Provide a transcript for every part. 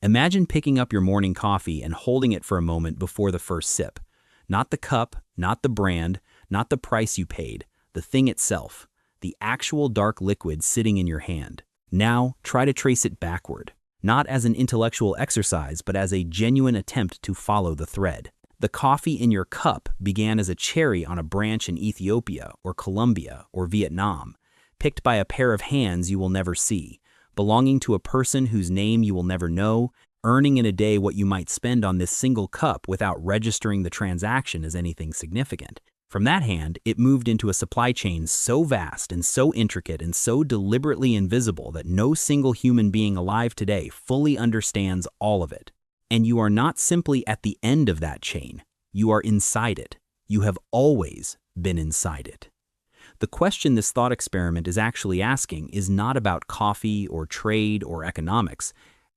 Imagine picking up your morning coffee and holding it for a moment before the first sip. Not the cup, not the brand, not the price you paid, the thing itself, the actual dark liquid sitting in your hand. Now, try to trace it backward, not as an intellectual exercise, but as a genuine attempt to follow the thread. The coffee in your cup began as a cherry on a branch in Ethiopia or Colombia or Vietnam, picked by a pair of hands you will never see, belonging to a person whose name you will never know, earning in a day what you might spend on this single cup without registering the transaction as anything significant. From that hand, it moved into a supply chain so vast and so intricate and so deliberately invisible that no single human being alive today fully understands all of it. And you are not simply at the end of that chain, you are inside it. You have always been inside it. The question this thought experiment is actually asking is not about coffee or trade or economics.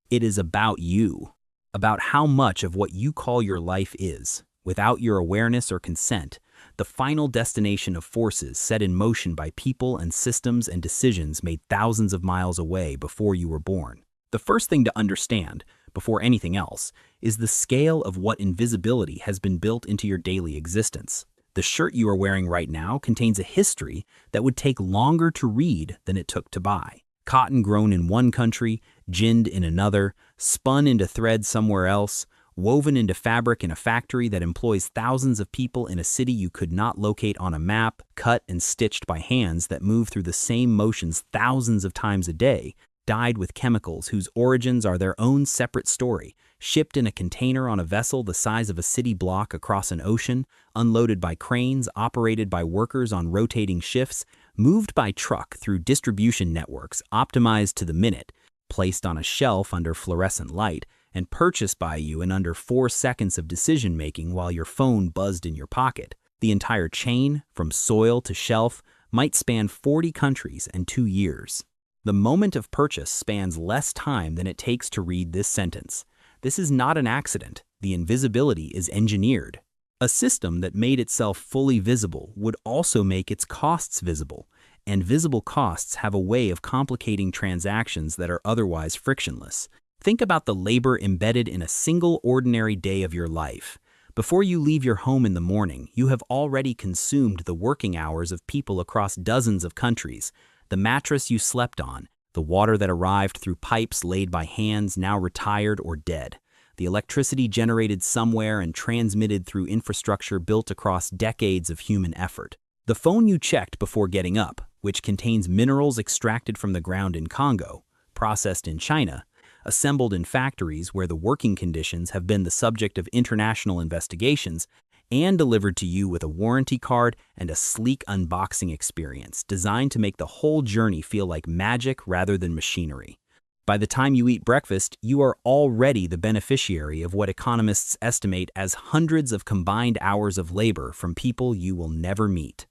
It is about you, about how much of what you call your life is, without your awareness or consent, the final destination of forces set in motion by people and systems and decisions made thousands of miles away before you were born. The first thing to understand, before anything else, is the scale of what invisibility has been built into your daily existence. The shirt you are wearing right now contains a history that would take longer to read than it took to buy. Cotton grown in one country, ginned in another, spun into thread somewhere else, woven into fabric in a factory that employs thousands of people in a city you could not locate on a map, cut and stitched by hands that move through the same motions thousands of times a day, dyed with chemicals whose origins are their own separate story, shipped in a container on a vessel the size of a city block across an ocean, unloaded by cranes, operated by workers on rotating shifts, moved by truck through distribution networks optimized to the minute, placed on a shelf under fluorescent light, and purchased by you in under 4 seconds of decision-making while your phone buzzed in your pocket. The entire chain, from soil to shelf, might span 40 countries and 2 years. The moment of purchase spans less time than it takes to read this sentence. This is not an accident. The invisibility is engineered. A system that made itself fully visible would also make its costs visible, and visible costs have a way of complicating transactions that are otherwise frictionless. Think about the labor embedded in a single ordinary day of your life. Before you leave your home in the morning, you have already consumed the working hours of people across dozens of countries, the mattress you slept on, the water that arrived through pipes laid by hands now retired or dead, the electricity generated somewhere and transmitted through infrastructure built across decades of human effort. The phone you checked before getting up, which contains minerals extracted from the ground in Congo, processed in China, assembled in factories where the working conditions have been the subject of international investigations, and delivered to you with a warranty card and a sleek unboxing experience designed to make the whole journey feel like magic rather than machinery. By the time you eat breakfast, you are already the beneficiary of what economists estimate as hundreds of combined hours of labor from people you will never meet.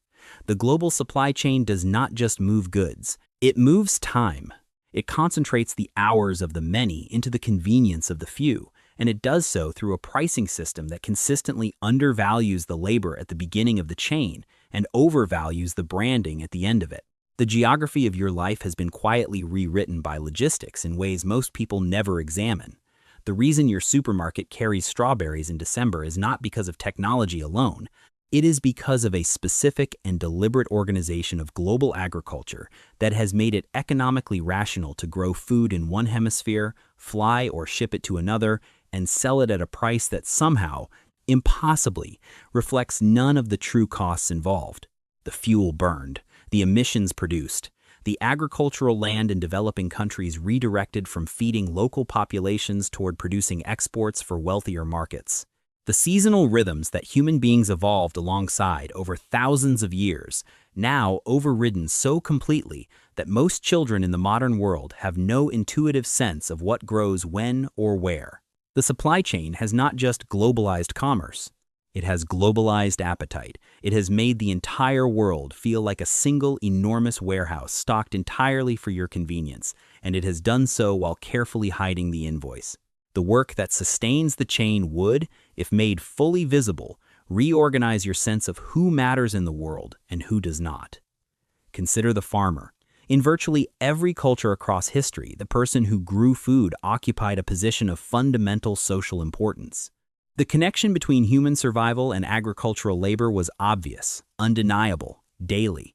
The global supply chain does not just move goods, it moves time. It concentrates the hours of the many into the convenience of the few, and it does so through a pricing system that consistently undervalues the labor at the beginning of the chain and overvalues the branding at the end of it. The geography of your life has been quietly rewritten by logistics in ways most people never examine. The reason your supermarket carries strawberries in December is not because of technology alone. It is because of a specific and deliberate organization of global agriculture that has made it economically rational to grow food in one hemisphere, fly or ship it to another, and sell it at a price that somehow, impossibly, reflects none of the true costs involved. The fuel burned, the emissions produced, the agricultural land in developing countries redirected from feeding local populations toward producing exports for wealthier markets. The seasonal rhythms that human beings evolved alongside over thousands of years, now overridden so completely that most children in the modern world have no intuitive sense of what grows when or where. The supply chain has not just globalized commerce. It has globalized appetite. It has made the entire world feel like a single enormous warehouse stocked entirely for your convenience, and it has done so while carefully hiding the invoice. The work that sustains the chain would, if made fully visible, reorganize your sense of who matters in the world and who does not. Consider the farmer. In virtually every culture across history, the person who grew food occupied a position of fundamental social importance. The connection between human survival and agricultural labor was obvious, undeniable, daily.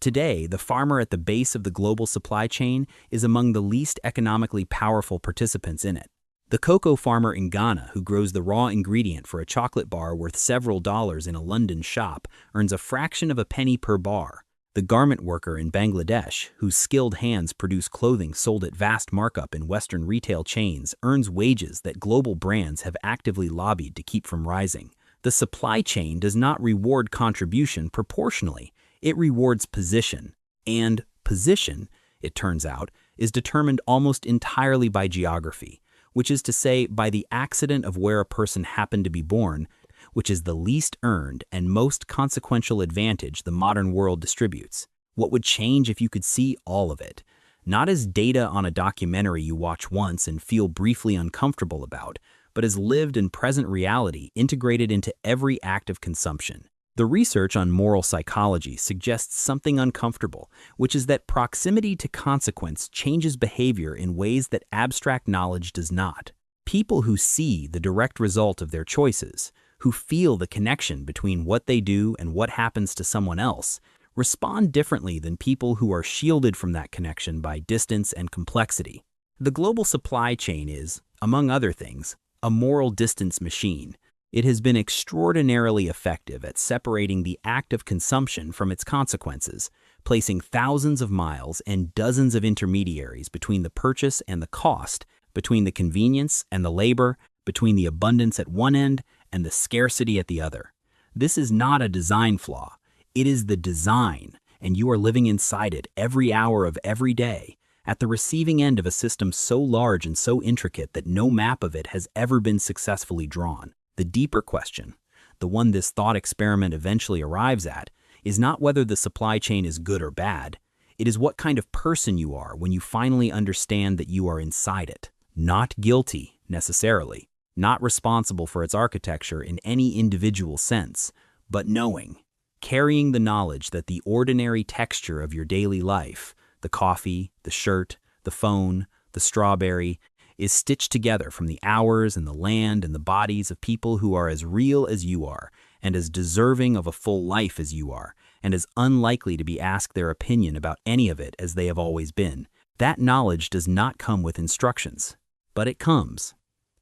Today, the farmer at the base of the global supply chain is among the least economically powerful participants in it. The cocoa farmer in Ghana, who grows the raw ingredient for a chocolate bar worth several dollars in a London shop, earns a fraction of a penny per bar. The garment worker in Bangladesh, whose skilled hands produce clothing sold at vast markup in Western retail chains, earns wages that global brands have actively lobbied to keep from rising. The supply chain does not reward contribution proportionally. It rewards position. And position, it turns out, is determined almost entirely by geography, which is to say by the accident of where a person happened to be born, which is the least earned and most consequential advantage the modern world distributes. What would change if you could see all of it? Not as data on a documentary you watch once and feel briefly uncomfortable about, but as lived and present reality integrated into every act of consumption. The research on moral psychology suggests something uncomfortable, which is that proximity to consequence changes behavior in ways that abstract knowledge does not. People who see the direct result of their choices, who feel the connection between what they do and what happens to someone else, respond differently than people who are shielded from that connection by distance and complexity. The global supply chain is, among other things, a moral distance machine. It has been extraordinarily effective at separating the act of consumption from its consequences, placing thousands of miles and dozens of intermediaries between the purchase and the cost, between the convenience and the labor, between the abundance at one end and the scarcity at the other. This is not a design flaw. It is the design, and you are living inside it every hour of every day, at the receiving end of a system so large and so intricate that no map of it has ever been successfully drawn. The deeper question, the one this thought experiment eventually arrives at, is not whether the supply chain is good or bad. It is what kind of person you are when you finally understand that you are inside it. Not guilty, necessarily. Not responsible for its architecture in any individual sense, but knowing, carrying the knowledge that the ordinary texture of your daily life, the coffee, the shirt, the phone, the strawberry, is stitched together from the hours and the land and the bodies of people who are as real as you are, and as deserving of a full life as you are, and as unlikely to be asked their opinion about any of it as they have always been. That knowledge does not come with instructions, but it comes.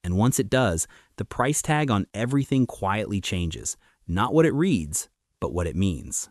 And once it does, the price tag on everything quietly changes, not what it reads, but what it means.